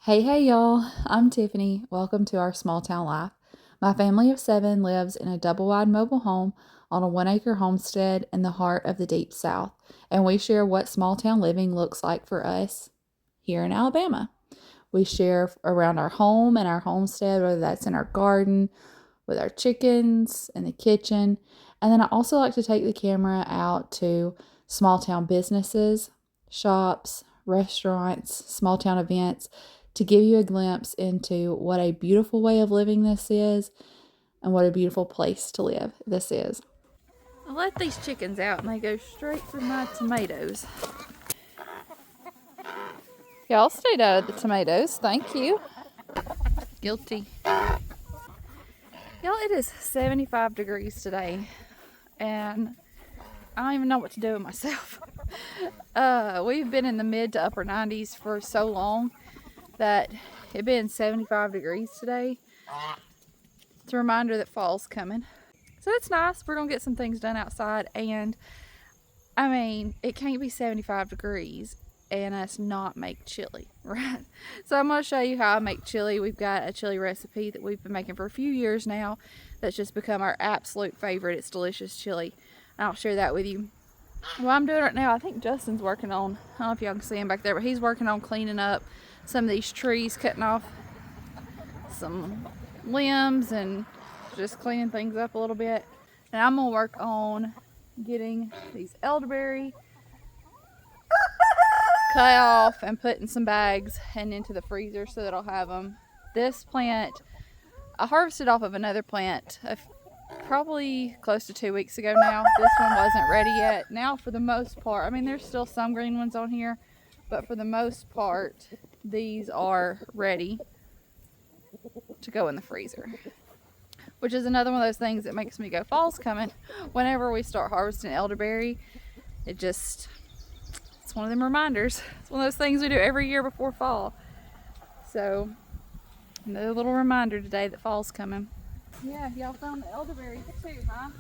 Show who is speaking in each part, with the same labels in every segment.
Speaker 1: Hey y'all, I'm Tiffany. Welcome to our small town life. My family of 7 lives in a double wide mobile home on a 1 acre homestead in the heart of the deep south, and we share what small town living looks like for us here in Alabama. We share around our home and our homestead, whether that's in our garden, with our chickens, in the kitchen, and then I also like to take the camera out to small town businesses, shops, restaurants, small town events to give you a glimpse into what a beautiful way of living this is and what a beautiful place to live this is. I let these chickens out and they go straight for my tomatoes. Y'all stayed out of the tomatoes. Thank you. Guilty. Y'all, it is 75 degrees today and I don't even know what to do with myself. We've been in the mid to upper 90s for so long that it been 75 degrees today. It's a reminder that fall's coming. So it's nice. We're going to get some things done outside. And I mean, it can't be 75 degrees and us not make chili, right? So I'm going to show you how I make chili. We've got a chili recipe that we've been making for a few years now that's just become our absolute favorite. It's delicious chili. I'll share that with you. What I'm doing right now, I think Justin's working on, I don't know if y'all can see him back there, but he's working on cleaning up some of these trees, cutting off some limbs and just cleaning things up a little bit. And I'm gonna work on getting these elderberry cut off and put in some bags and into the freezer so that I'll have them. This plant, I harvested off of another plant probably close to 2 weeks ago now. This one wasn't ready yet. Now for the most part, I mean there's still some green ones on here, but for the most part these are ready to go in the freezer, which is another one of those things that makes me go, fall's coming. Whenever we start harvesting elderberry, it's one of them reminders. It's one of those things we do every year before fall. So another little reminder today that fall's coming. Yeah, y'all found the elderberries too, huh?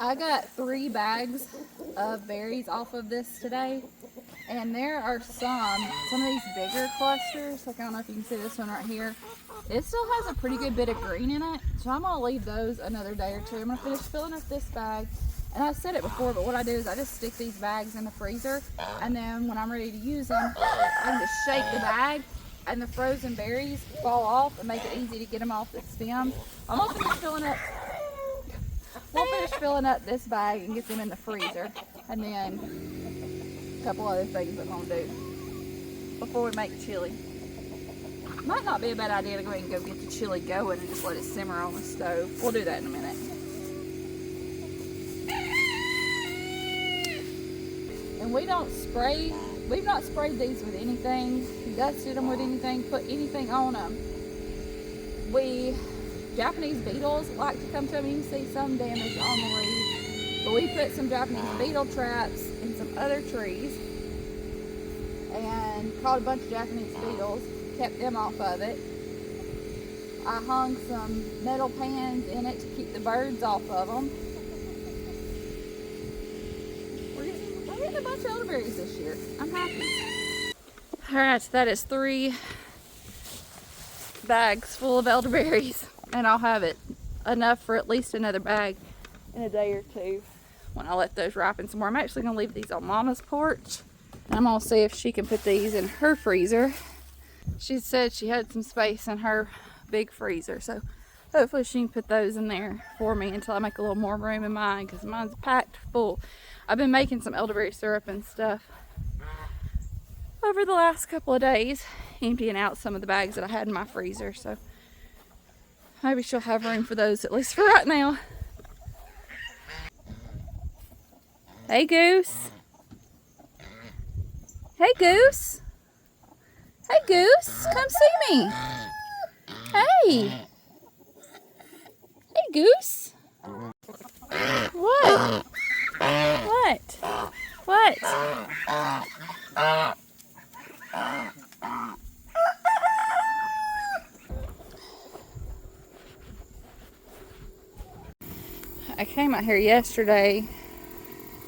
Speaker 1: I got 3 bags of berries off of this today, and there are some of these bigger clusters. Like I don't know if you can see this one right here. It still has a pretty good bit of green in it, so I'm gonna leave those another day or two. I'm gonna finish filling up this bag, and I said it before, but what I do is I just stick these bags in the freezer, and then when I'm ready to use them, I can just shake the bag and the frozen berries fall off and make it easy to get them off the stem. I'm gonna finish filling up this bag and get them in the freezer, and then a couple other things I'm gonna do before we make chili. Might not be a bad idea to go ahead and go get the chili going and just let it simmer on the stove. We'll do that in a minute. And we've not sprayed these with anything, dusted them with anything, put anything on them. Japanese beetles like to come to them. You can see some damage on the leaves, but we put some Japanese beetle traps in some other trees and caught a bunch of Japanese beetles, kept them off of it. I hung some metal pans in it to keep the birds off of them. We're getting a bunch of elderberries this year. I'm happy. Alright, so that is 3 bags full of elderberries. And I'll have it enough for at least another bag in a day or two when I let those ripen some more. I'm actually going to leave these on Mama's porch. I'm going to see if she can put these in her freezer. She said she had some space in her big freezer, so hopefully she can put those in there for me until I make a little more room in mine, because mine's packed full. I've been making some elderberry syrup and stuff over the last couple of days, emptying out some of the bags that I had in my freezer. So maybe she'll have room for those, at least for right now. Hey, Goose. Hey, Goose. Hey, Goose. Come see me. Hey. Hey, Goose. What? What? What? I came out here yesterday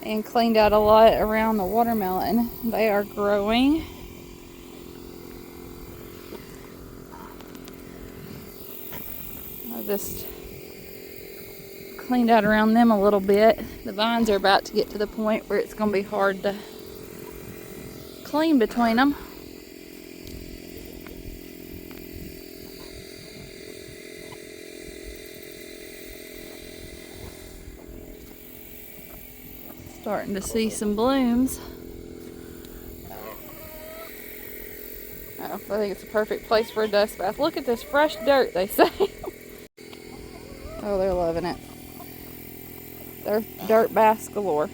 Speaker 1: and cleaned out a lot around the watermelon. They are growing. I just cleaned out around them a little bit. The vines are about to get to the point where it's going to be hard to clean between them. Starting to see some blooms. Oh, I think it's a perfect place for a dust bath. Look at this fresh dirt, they say. Oh, they're loving it. They're dirt baths galore.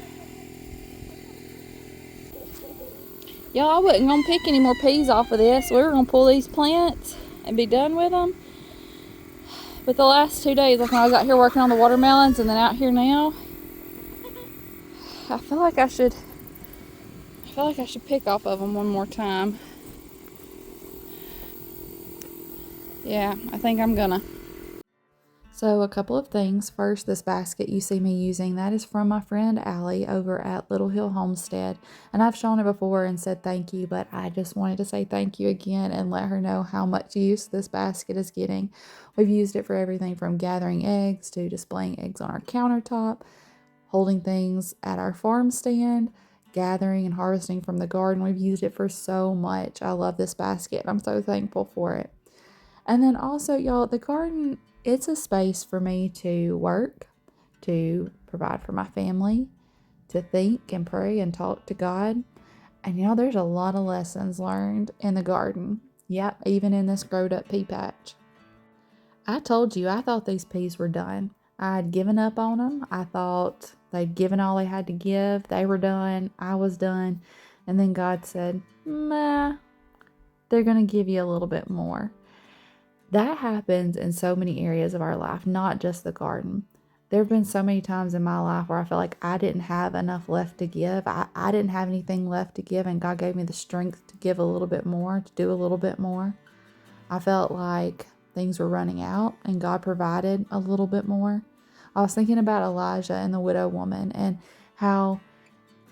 Speaker 1: Y'all, I wasn't going to pick any more peas off of this. We were going to pull these plants and be done with them. But the last 2 days, like when I was out here working on the watermelons and then out here now, I feel like I should pick off of them one more time. Yeah, I think I'm gonna. So a couple of things. First, this basket you see me using, that is from my friend Allie over at Little Hill Homestead. And I've shown her before and said thank you, but I just wanted to say thank you again and let her know how much use this basket is getting. We've used it for everything from gathering eggs to displaying eggs on our countertop, holding things at our farm stand, gathering and harvesting from the garden. We've used it for so much. I love this basket. I'm so thankful for it. And then also, y'all, the garden, it's a space for me to work, to provide for my family, to think and pray and talk to God. And y'all, there's a lot of lessons learned in the garden. Yep, even in this growed up pea patch. I told you, I thought these peas were done. I had given up on them. I thought they'd given all they had to give. They were done. I was done. And then God said, nah, they're going to give you a little bit more. That happens in so many areas of our life, not just the garden. There have been so many times in my life where I felt like I didn't have enough left to give. I didn't have anything left to give, and God gave me the strength to give a little bit more, to do a little bit more. I felt like things were running out, and God provided a little bit more. I was thinking about Elijah and the widow woman and how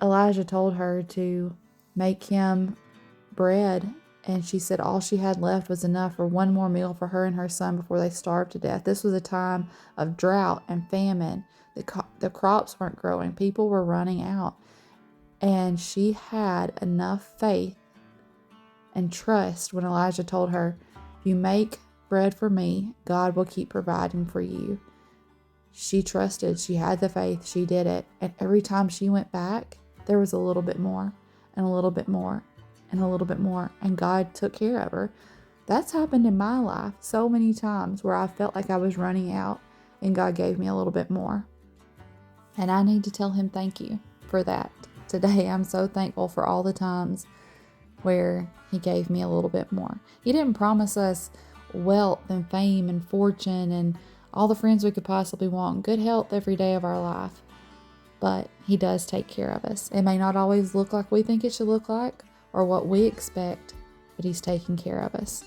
Speaker 1: Elijah told her to make him bread, and she said all she had left was enough for one more meal for her and her son before they starved to death. This was a time of drought and famine. The crops weren't growing. People were running out. And she had enough faith and trust when Elijah told her, if you make bread for me, God will keep providing for you. She trusted. She had the faith. She did it. And every time she went back, there was a little bit more and a little bit more and a little bit more. And God took care of her. That's happened in my life so many times where I felt like I was running out and God gave me a little bit more. And I need to tell him thank you for that. Today, I'm so thankful for all the times where he gave me a little bit more. He didn't promise us wealth and fame and fortune and all the friends we could possibly want, good health every day of our life. But he does take care of us. It may not always look like we think it should look like or what we expect, but he's taking care of us.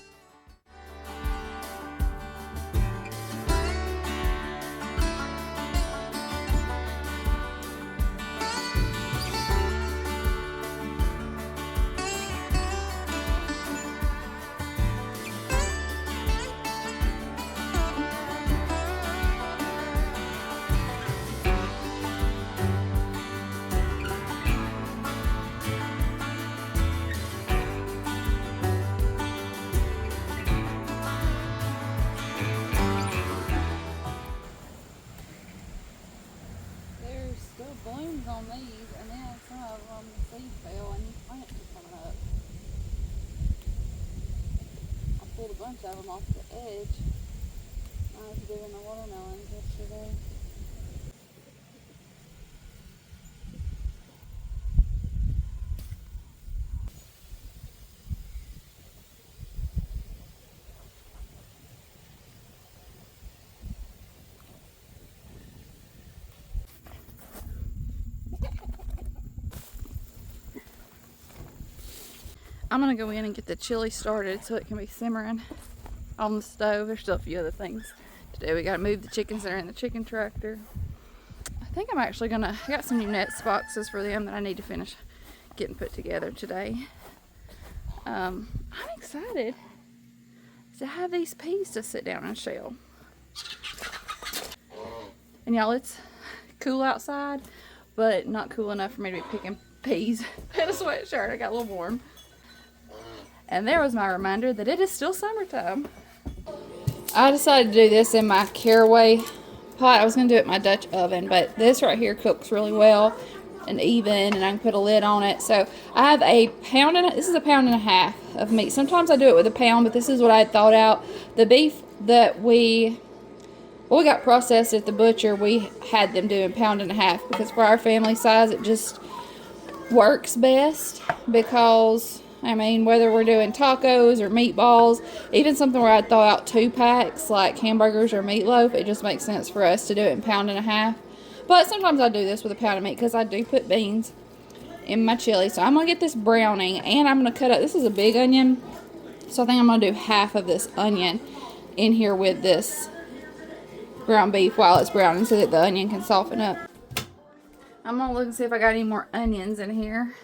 Speaker 1: bunch of them off the edge. I was doing the watermelons yesterday. I'm gonna go in and get the chili started so it can be simmering on the stove. There's still a few other things to do. We gotta move the chickens that are in the chicken tractor. I think I'm actually I got some new nest boxes for them that I need to finish getting put together today. I'm excited to have these peas to sit down and shell. And y'all, it's cool outside, but not cool enough for me to be picking peas in a sweatshirt. I got a little warm. And there was my reminder that it is still summertime. I decided to do this in my caraway pot. I was going to do it in my Dutch oven, but this right here cooks really well and even, and I can put a lid on it. So I have a pound this is a pound and a half of meat. Sometimes I do it with a pound, but this is what I had thought out. The beef that we got processed at the butcher, we had them doing pound and a half because for our family size, it just works best because, I mean, whether we're doing tacos or meatballs, even something where I'd thaw out 2 packs like hamburgers or meatloaf, it just makes sense for us to do it in pound and a half. But sometimes I do this with a pound of meat because I do put beans in my chili. So I'm going to get this browning and I'm going to cut up, this is a big onion, so I think I'm going to do half of this onion in here with this ground beef while it's browning so that the onion can soften up. I'm going to look and see if I got any more onions in here.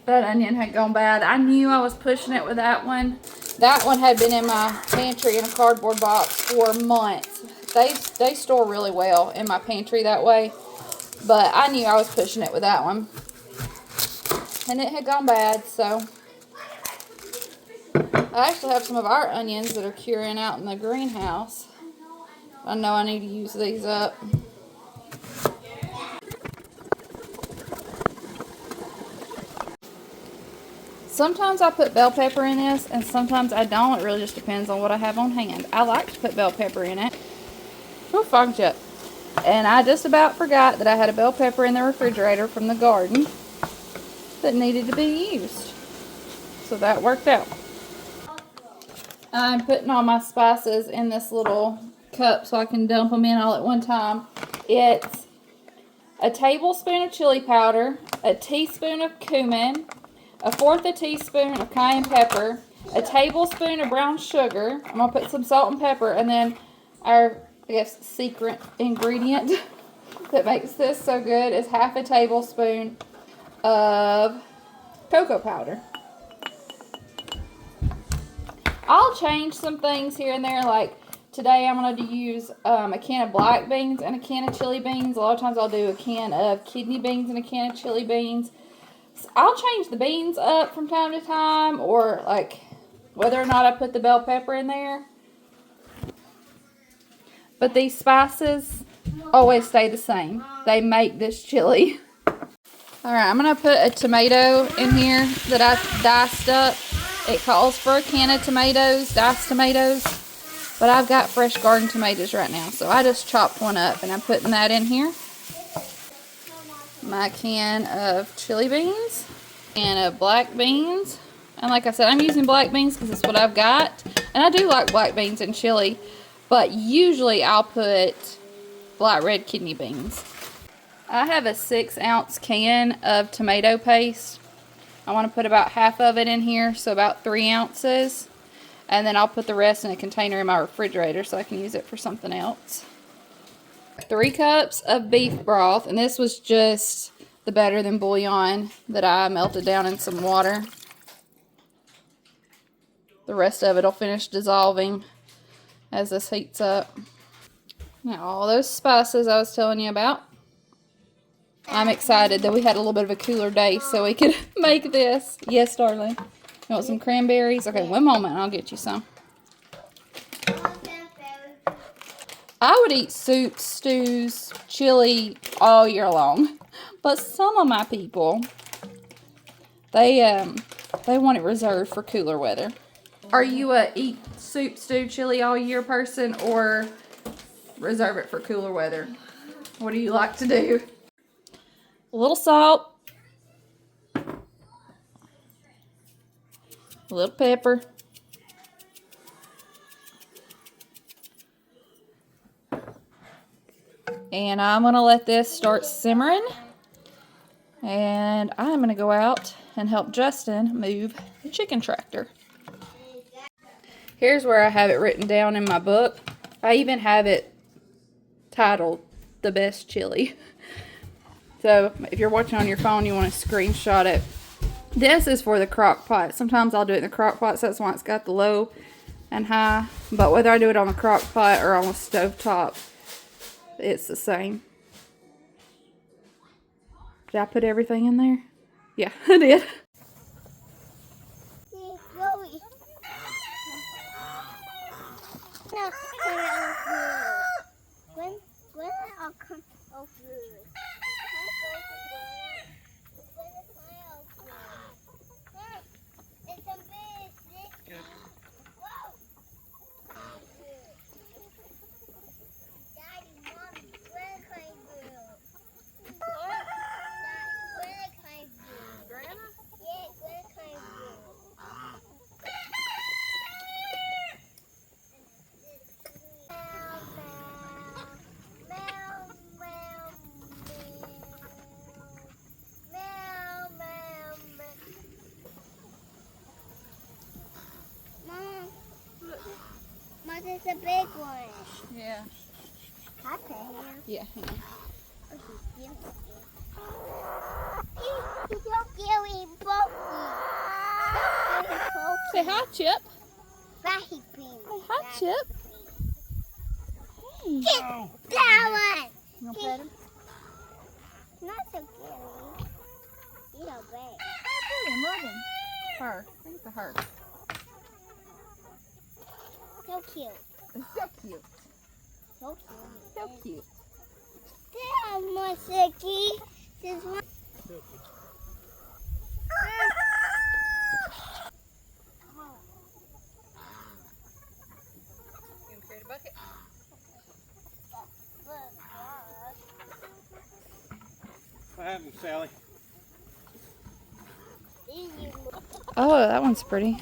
Speaker 1: That onion had gone bad. I knew I was pushing it with that one. That one had been in my pantry in a cardboard box for months. They store really well in my pantry that way. But I knew I was pushing it with that one. And it had gone bad, so. I actually have some of our onions that are curing out in the greenhouse. I know I need to use these up. Sometimes I put bell pepper in this, and sometimes I don't. It really just depends on what I have on hand. I like to put bell pepper in it. Oh, fogged up. And I just about forgot that I had a bell pepper in the refrigerator from the garden that needed to be used. So that worked out. I'm putting all my spices in this little cup so I can dump them in all at one time. It's a tablespoon of chili powder, a teaspoon of cumin, 1/4 teaspoon of cayenne pepper, a tablespoon of brown sugar. I'm going to put some salt and pepper, and then our, I guess, secret ingredient that makes this so good is 1/2 tablespoon of cocoa powder. I'll change some things here and there, like today I'm going to use a can of black beans and a can of chili beans. A lot of times I'll do a can of kidney beans and a can of chili beans. I'll change the beans up from time to time, or like whether or not I put the bell pepper in there. But these spices always stay the same. They make this chili. Alright, I'm going to put a tomato in here that I've diced up. It calls for a can of tomatoes, diced tomatoes. But I've got fresh garden tomatoes right now, so I just chopped one up and I'm putting that in here. My can of chili beans and of black beans. And like I said, I'm using black beans because it's what I've got. And I do like black beans in chili, but usually I'll put black red kidney beans. I have a 6-ounce can of tomato paste. I want to put about half of it in here, so about 3 ounces. And then I'll put the rest in a container in my refrigerator so I can use it for something else. 3 cups of beef broth, and this was just the better than bouillon that I melted down in some water. The rest of it will finish dissolving as this heats up. Now all those spices I was telling you about. I'm excited that we had a little bit of a cooler day so we could make this. Yes, darling. You want some cranberries? Okay, one moment and I'll get you some. I would eat soups, stews, chili all year long. But some of my people, they want it reserved for cooler weather. Are you a eat soup, stew, chili all year person or reserve it for cooler weather? What do you like to do? A little salt. A little pepper. And I'm going to let this start simmering. And I'm going to go out and help Justin move the chicken tractor. Here's where I have it written down in my book. I even have it titled The Best Chili. So if you're watching on your phone, you want to screenshot it. This is for the crock pot. Sometimes I'll do it in the crock pot, so that's why it's got the low and high. But whether I do it on the crock pot or on a stove top, it's the same. Did I put everything in there? Yeah, I did.
Speaker 2: It's a big one.
Speaker 1: Yeah.
Speaker 2: Hi, Pam.
Speaker 1: Yeah.
Speaker 2: He's so scary,
Speaker 1: Say hi, Chip.
Speaker 2: Say
Speaker 1: Hi, Chip. Hey.
Speaker 2: Get that one.
Speaker 1: You gonna pet him?
Speaker 2: Not so scary. He's so big.
Speaker 1: Love him. Her. I think it's a her.
Speaker 2: So cute.
Speaker 1: So cute.
Speaker 2: So cute.
Speaker 1: So cute.
Speaker 2: There's my Sicky. There's one.
Speaker 1: You gonna carry the bucket?
Speaker 3: What happened, Sally?
Speaker 1: Oh, that one's pretty.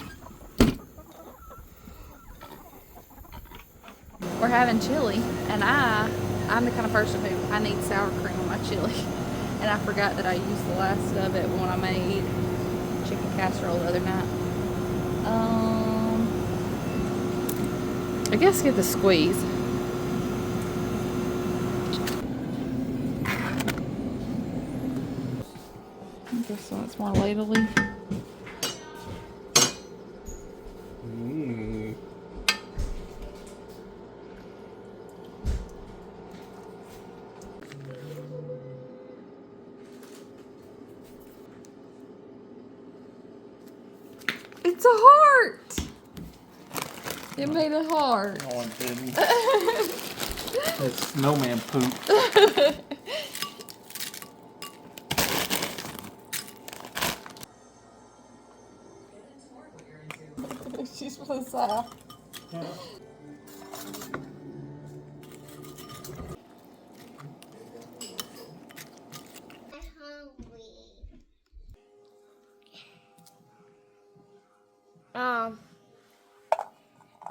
Speaker 1: We're having chili, and I'm the kind of person who I need sour cream on my chili. And I forgot that I used the last of it when I made chicken casserole the other night. I guess get the squeeze. This one's more ladly. It's a heart. It made a heart.
Speaker 3: No, it didn't. It's snowman poop.
Speaker 1: She's really sad.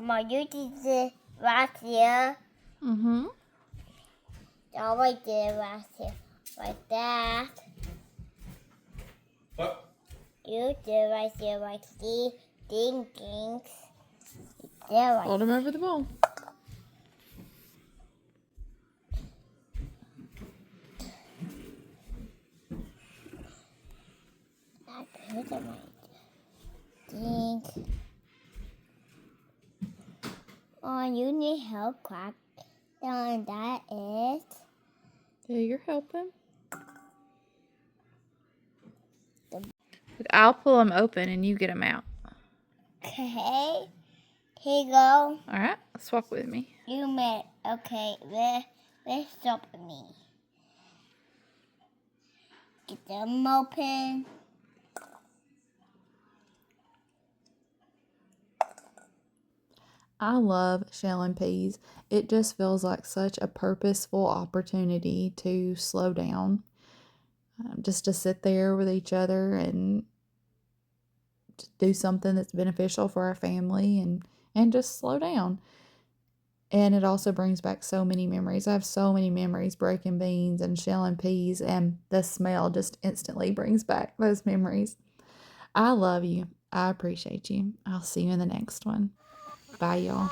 Speaker 2: My duty did last year.
Speaker 1: Mm-hmm.
Speaker 2: All I did last year like that.
Speaker 3: What?
Speaker 2: You did last year like the thinkings. There like
Speaker 1: Hold him over the bowl.
Speaker 2: that. Here's a think. Oh, you need help, Crack. And that is.
Speaker 1: Yeah, you're helping. I'll pull them open and you get them out.
Speaker 2: Okay. Here you go.
Speaker 1: All right, swap with me.
Speaker 2: You made. Okay, let's stop me. Get them open.
Speaker 1: I love shelling peas. It just feels like such a purposeful opportunity to slow down, just to sit there with each other and do something that's beneficial for our family and just slow down. And it also brings back so many memories. I have so many memories breaking beans and shelling peas, and the smell just instantly brings back those memories. I love you. I appreciate you. I'll see you in the next one. Bye, y'all.